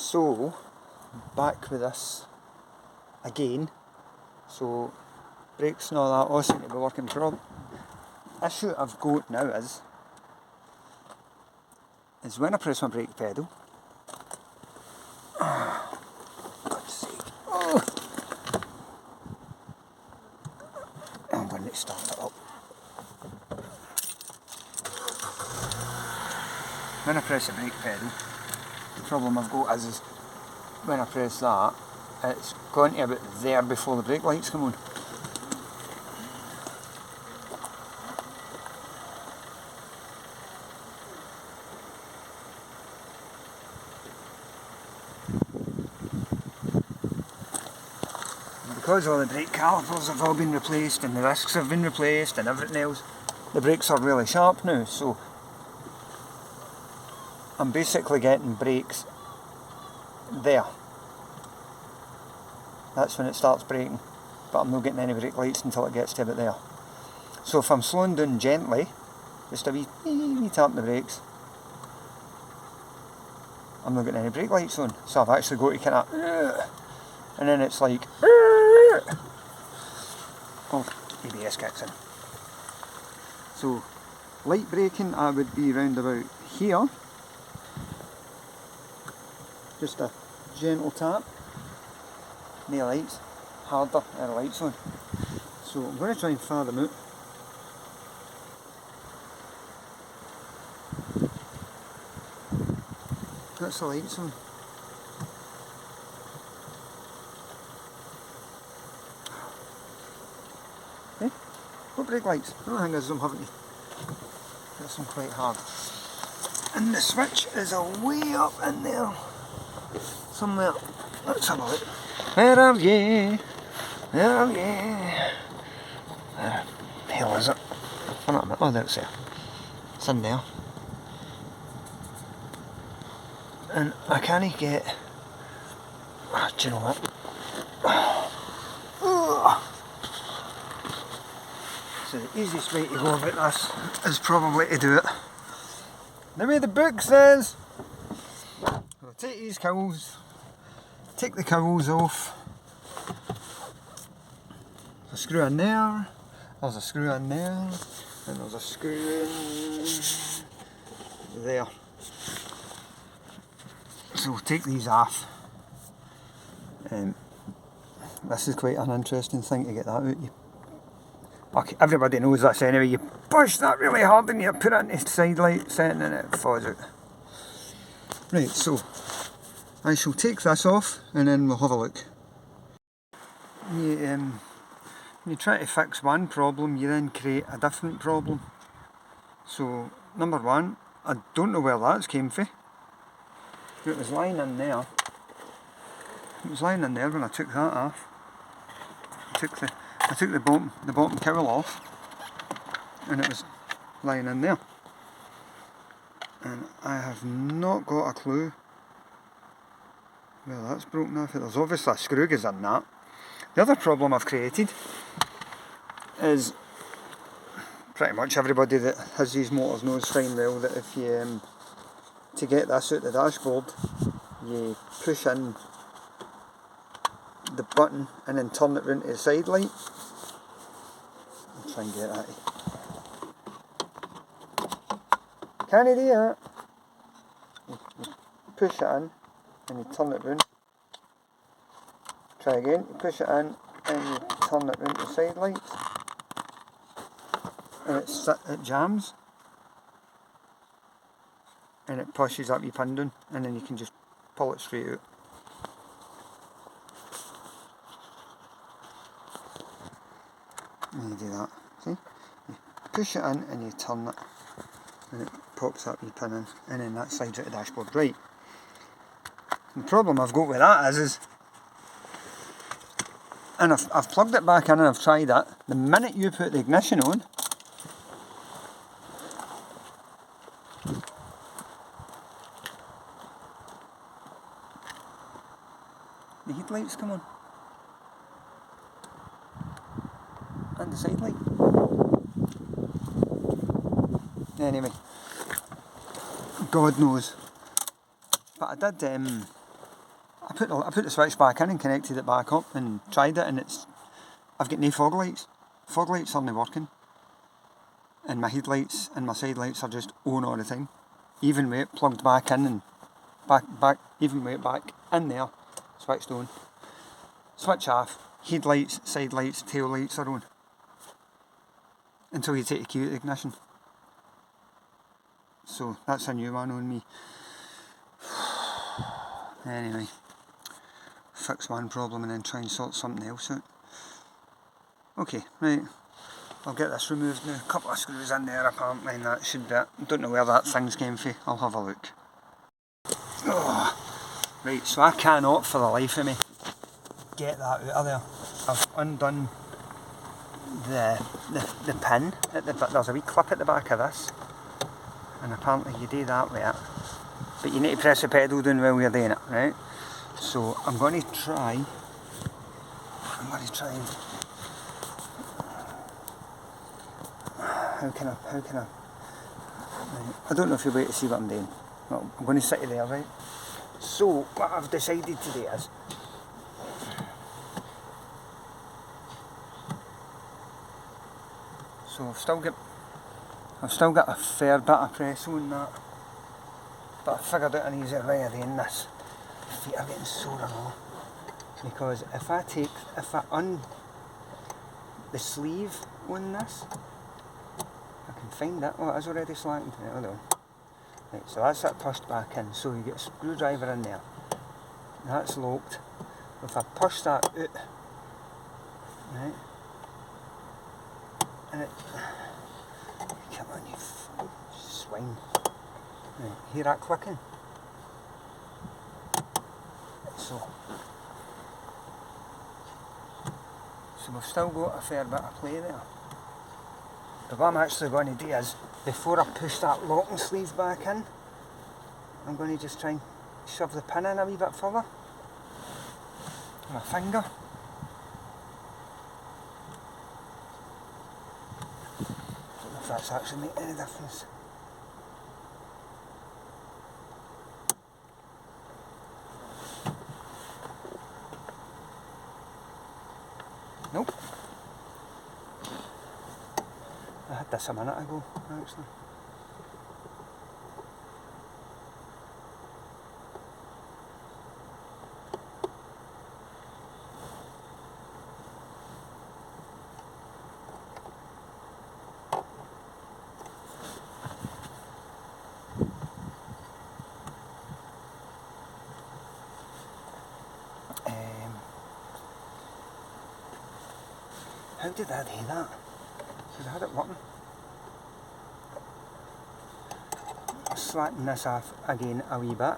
So, back with this again. So, brakes and all that all seem to be working properly. Issue I've got now is when I press my brake pedal, God's sake, I'm going to start it up. When I press the brake pedal, the problem I've got is when I press that, it's going to about there before the brake lights come on. And because all the brake calipers have all been replaced and the discs have been replaced and everything else, the brakes are really sharp now, so I'm basically getting brakes there. That's when it starts braking, but I'm not getting any brake lights until it gets to about there. So if I'm slowing down gently, just a wee tap on the brakes, I'm not getting any brake lights on. So I've actually got to kind of, and then it's like, oh, ABS kicks in. So light braking, I would be round about here. Just a gentle tap, no lights, harder, and the lights on. So I'm going to try and fire them out. That's the lights on. Eh? What brake lights? I don't think there's them, haven't you? There's some quite hard. And the switch is away up in there. Somewhere. Let's have a look. Where are you? Where are you? Where the hell is it? Oh, there it's there. It's in there. And I can't get... do you know what? So the easiest way to go about this is probably to do it the way the book says. I'll take these cowls, take the cowls off. There's a screw in there, there's a screw in there, and there's a screw in there. So we'll take these off. This is quite an interesting thing to get that out. Okay, everybody knows this anyway. You push that really hard and you put it into side light setting and it falls out. Right, so I shall take this off and then we'll have a look. You try to fix one problem, you then create a different problem. So number one, I don't know where that's came from. It was lying in there. It was lying in there when I took that off. I took the bottom cowl off, and it was lying in there. And I have not got a clue where that's broken off. There's obviously a screw goes in that. The other problem I've created is pretty much everybody that has these motors knows fine well that if you to get this out the dashboard, you push in the button and then turn it round to the side light. I'll try and get that. Can you do that? You push it in and you turn it round. Try again, you push it in and you turn it round to the side lights. And it jams. And it pushes up your pin down, and then you can just pull it straight out. And you do that, see? You push it in and you turn it, and it pops up your pin in, and then that slides out the dashboard. Right. The problem I've got with that is and I've plugged it back in and I've tried it. The minute you put the ignition on, the headlights come on. And the side light. Anyway, God knows. But I did I put the switch back in and connected it back up and tried it, and I've got no fog lights. Fog lights aren't working. And my headlights and my side lights are just on all the time. Even with it plugged back in and even with it back in there, switched on. Switch off, headlights, side lights, tail lights are on. Until you take the key out of the ignition. So that's a new one on me. Anyway, fix one problem and then try and sort something else out. Okay, right, I'll get this removed now. A couple of screws in there apparently, and that should be it. Don't know where that thing's came from, I'll have a look. Oh, right, so I cannot for the life of me get that out of there. I've undone the pin, there's a wee clip at the back of this, and apparently you do that with it, but you need to press the pedal down while you're doing it, right? So I'm going to try and how can I right, I don't know if you'll be able to see what I'm doing. Well, I'm going to sit there, right? So what I've decided to do is so I've still got a fair bit of press on that, but I figured out an easier way of doing this. My feet are getting sore and all, because if I un the sleeve on this, I can find it. Oh, it is already slackened. Right, hold on. Right, so that's it pushed back in. So you get a screwdriver in there. That's locked. If I push that out, right, and it, come on you swine. Right, hear that clicking? So we've still got a fair bit of play there. But what I'm actually going to do is, before I push that locking sleeve back in, I'm going to just try and shove the pin in a wee bit further. With my finger. Don't know if that's actually making any difference. Nope. I had this a minute ago, actually. How did I do that? Because I had it working. Slacken this off again a wee bit.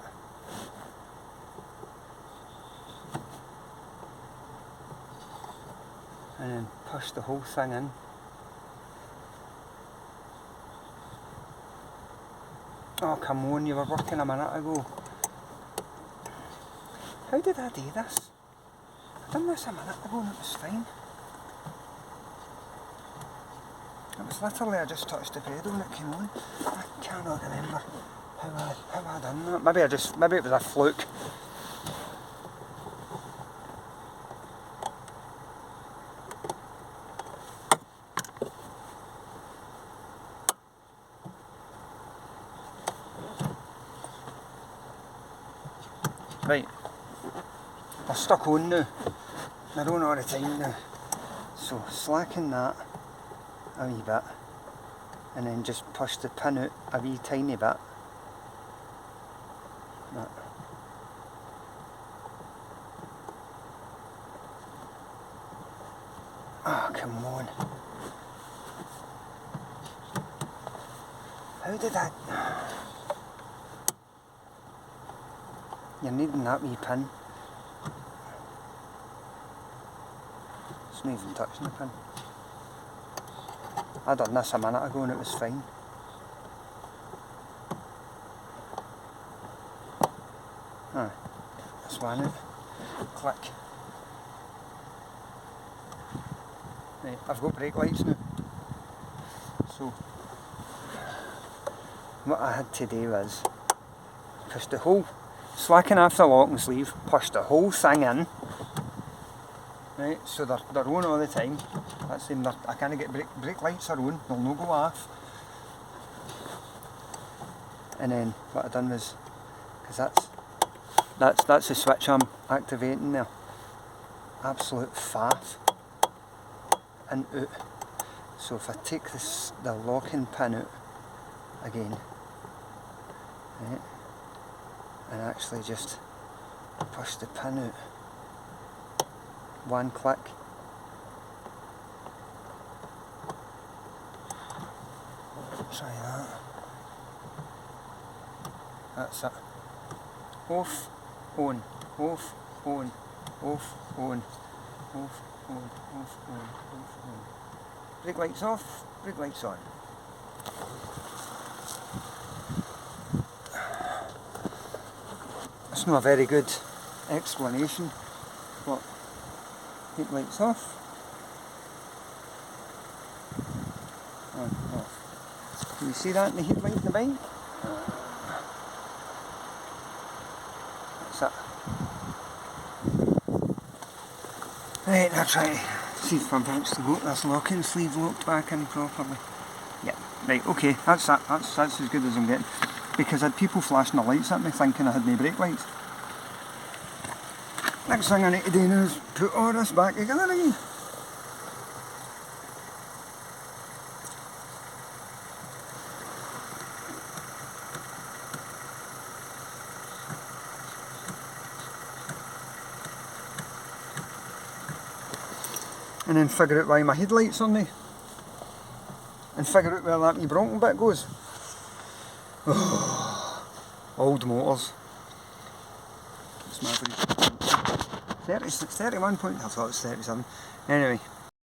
And then push the whole thing in. Oh come on, you were working a minute ago. How did I do this? I done this a minute ago and it was fine. It was literally, I just touched the pedal and it came on. I cannot remember how I done that. Maybe it was a fluke. Right, they're stuck on now. They're on all the time now. So slacken that a wee bit, and then just push the pin out a wee tiny bit. That. Oh, come on. How did I... You're needing that wee pin. It's not even touching the pin. I done this a minute ago and it was fine. Ah, this one out. Click. Right, I've got brake lights now. So, what I had to do was push the whole slacken off the locking sleeve, push the whole thing in. Right, so they're on all the time. That's them. I can't get brake lights are on. They'll no go off. And then what I done was, because that's the switch I'm activating there. Absolute faff. In out. So if I take the locking pin out again, right, and actually just push the pin out. One click. Try that. That's it. Off, on, off, on, off, on, off, on, off, on, off, on. Brake lights off, brake lights on. That's not a very good explanation, but brake lights off, on, off. Can you see that in the headlight in the bike? That's it. Right, I'll try to see if I've actually got this locking sleeve locked back in properly. Yeah, right, okay, that's it. That's as good as I'm getting. Because I had people flashing the lights at me thinking I had no brake lights. Next thing I need to do now is put all this back together again. And then figure out why my headlight's on there. And figure out where that wee Bronco bit goes. Oh, old motors. It's my 31 point, I thought it was 37. Anyway,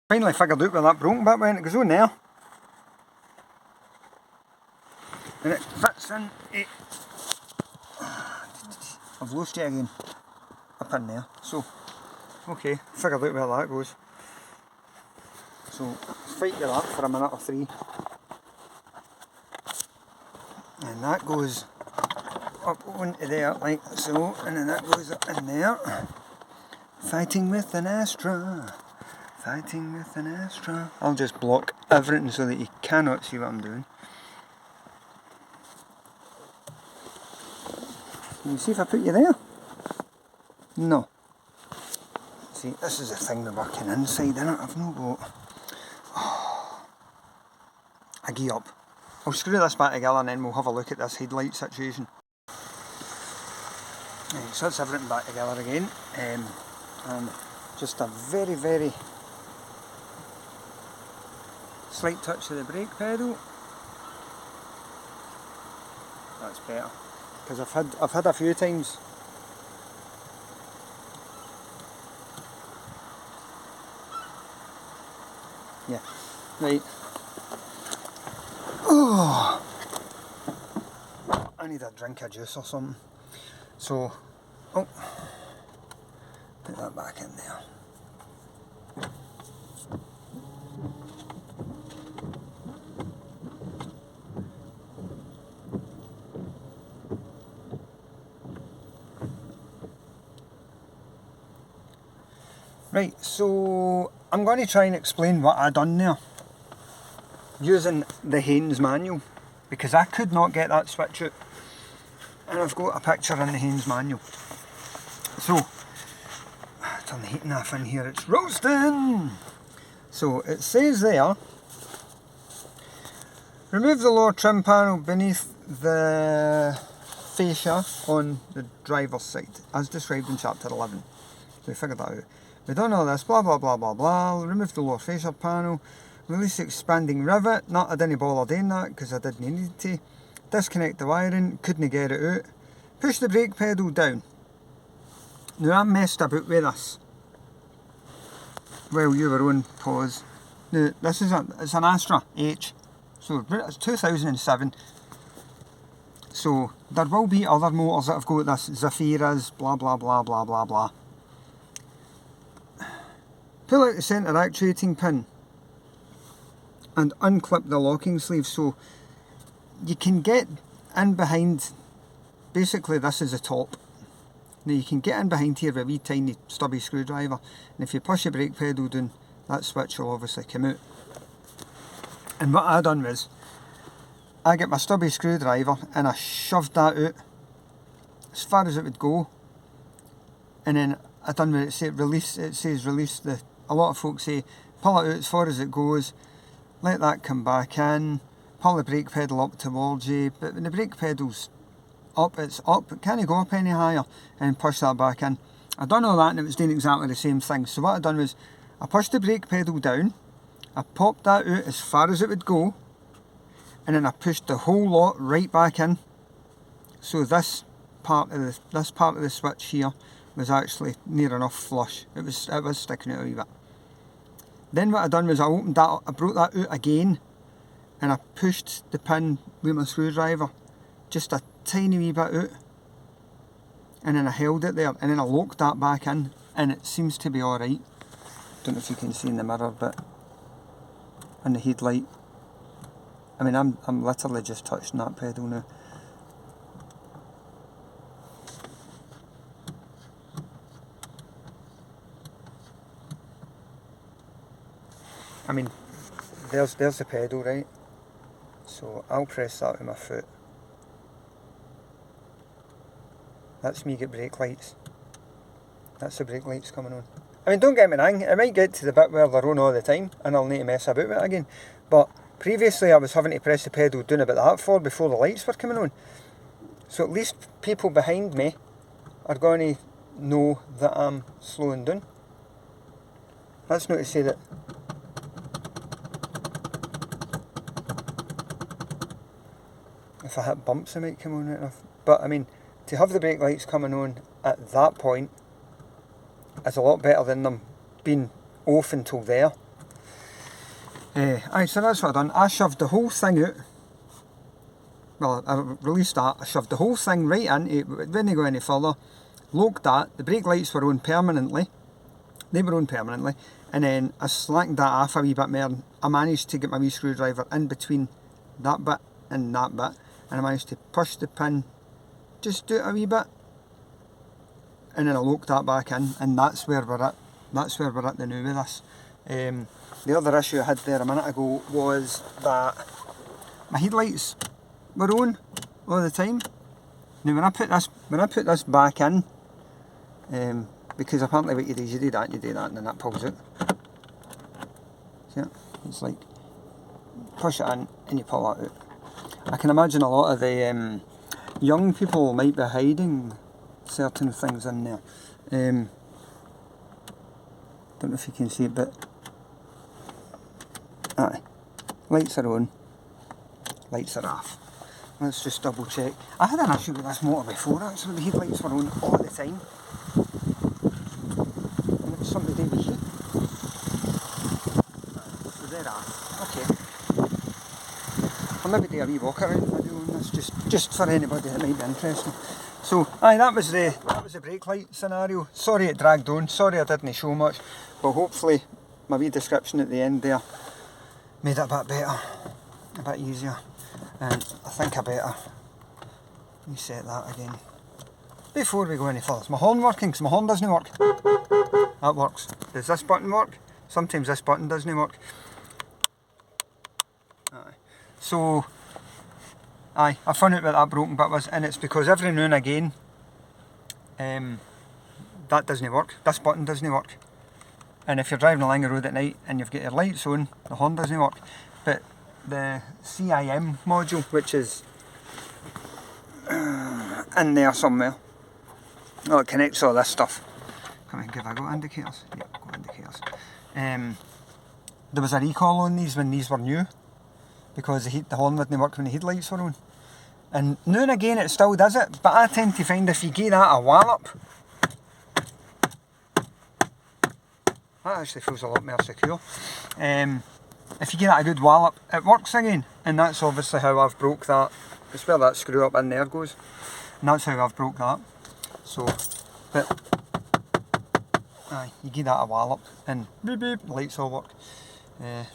finally figured out where that Bronco bit went. It goes on there. And it fits in it. I've lost it again. Up in there. So, okay, figured out where that goes. So, fight with that for a minute or three. And that goes up onto there like so, and then that goes up in there. Fighting with an astra. Fighting with an astra. I'll just block everything so that you cannot see what I'm doing. Can you see if I put you there? No. See, this is the thing with working inside, innit? I've no got... Oh. I give up. I'll screw this back together and then we'll have a look at this headlight situation. Right, so that's everything back together again. And just a very, very slight touch of the brake pedal. That's better. Because I've had a few times. Yeah, right. Oh, I need a drink of juice or something. So, oh, put that back in there. Right, so I'm going to try and explain what I done there using the Haynes manual, because I could not get that switch out, and I've got a picture in the Haynes manual. So, turn the heating off in here, it's roasting! So it says there, remove the lower trim panel beneath the fascia on the driver's side, as described in chapter 11. So we figured that out. We've done all this, blah blah blah blah blah, remove the lower fascia panel, release the expanding rivet. I didn't bother doing that because I didn't need to. Disconnect the wiring, couldn't get it out. Push the brake pedal down. Now I messed about with this while you were on pause. Now this is it's an Astra H, so it's 2007. So there will be other motors that have got this, Zephyras, blah blah blah blah blah blah. Pull out the centre actuating pin and unclip the locking sleeve, so you can get in behind. Basically this is the top, Now you can get in behind here with a wee tiny stubby screwdriver, and if you push the brake pedal down, that switch will obviously come out. And what I done was, I get my stubby screwdriver and I shoved that out as far as it would go, and then I done what it said, release. It says release the. A lot of folks say pull it out as far as it goes, let that come back in, pull the brake pedal up towards you, but when the brake pedal's up, it's up, it can't go up any higher, and push that back in. I done all that and it was doing exactly the same thing. So what I done was, I pushed the brake pedal down, I popped that out as far as it would go, and then I pushed the whole lot right back in. So this part of the switch here was actually near enough flush. It was sticking out a wee bit. Then what I done was I opened that up, I brought that out again, and I pushed the pin with my screwdriver just a tiny wee bit out, and then I held it there, and then I locked that back in, and it seems to be alright. Don't know if you can see in the mirror, but in the headlight, I mean I'm literally just touching that pedal now. I mean, there's the pedal, right? So I'll press that with my foot. That's me get brake lights. That's the brake lights coming on. I mean, don't get me wrong, it might get to the bit where they're on all the time and I'll need to mess about with it again. But previously I was having to press the pedal down about that far before the lights were coming on. So at least people behind me are going to know that I'm slowing down. That's not to say that if I hit bumps they might come on right enough. But I mean, to have the brake lights coming on at that point is a lot better than them being off until there. Aye, so that's what I done. I shoved the whole thing out. Well, I released that, I shoved the whole thing right in, it didn't go any further. Locked that, the brake lights were on permanently. They were on permanently. And then I slacked that off a wee bit more. I managed to get my wee screwdriver in between that bit and that bit. And I managed to push the pin just out a wee bit, and then I locked that back in, and that's where we're at. That's where we're at the now with this. The other issue I had there a minute ago was that my headlights were on all the time. Now when I put this back in, because apparently what you do is you do that and then that pulls out. See it? It's like push it in and you pull that out. I can imagine a lot of the young people might be hiding certain things in there. Don't know if you can see it, but aye, lights are on, lights are off. Let's just double check. I had an issue with this motor before actually, the headlights were on all the time. And it was something to do with heat. So they're off. Okay. I'll maybe do a wee walk around video on this, just for anybody that might be interested. So, aye, that was the brake light scenario. Sorry it dragged on, sorry I didn't show much, but hopefully my wee description at the end there made it a bit better, a bit easier. And I think I better reset that again. Before we go any further, is my horn working? Because my horn doesn't work. That works. Does this button work? Sometimes this button doesn't work. Aye. So, aye, I found out what that broken bit was, and it's because every now and again that doesn't work, this button doesn't work. And if you're driving along the road at night and you've got your lights on, the horn doesn't work. But the CIM module, which is in there somewhere, oh, it connects all this stuff. Come on, have I got indicators? Yep, got indicators. There was a recall on these when these were new, because the horn wouldn't work when the headlights were on. And now and again it still does it, but I tend to find if you give that a wallop, that actually feels a lot more secure. If you give that a good wallop, it works again, and that's obviously how I've broke that. It's where that screw up in there goes, and that's how I've broke that. So, but aye, you give that a wallop, and beep beep, the lights all work.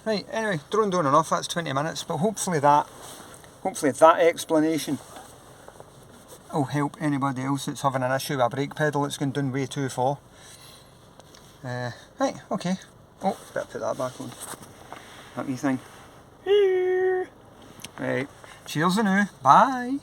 Right, anyway, droned on enough, that's 20 minutes, but hopefully that explanation will help anybody else that's having an issue with a brake pedal that's going down way too far. Right, okay. Oh, better put that back on. That wee thing. Right, cheers now. Bye.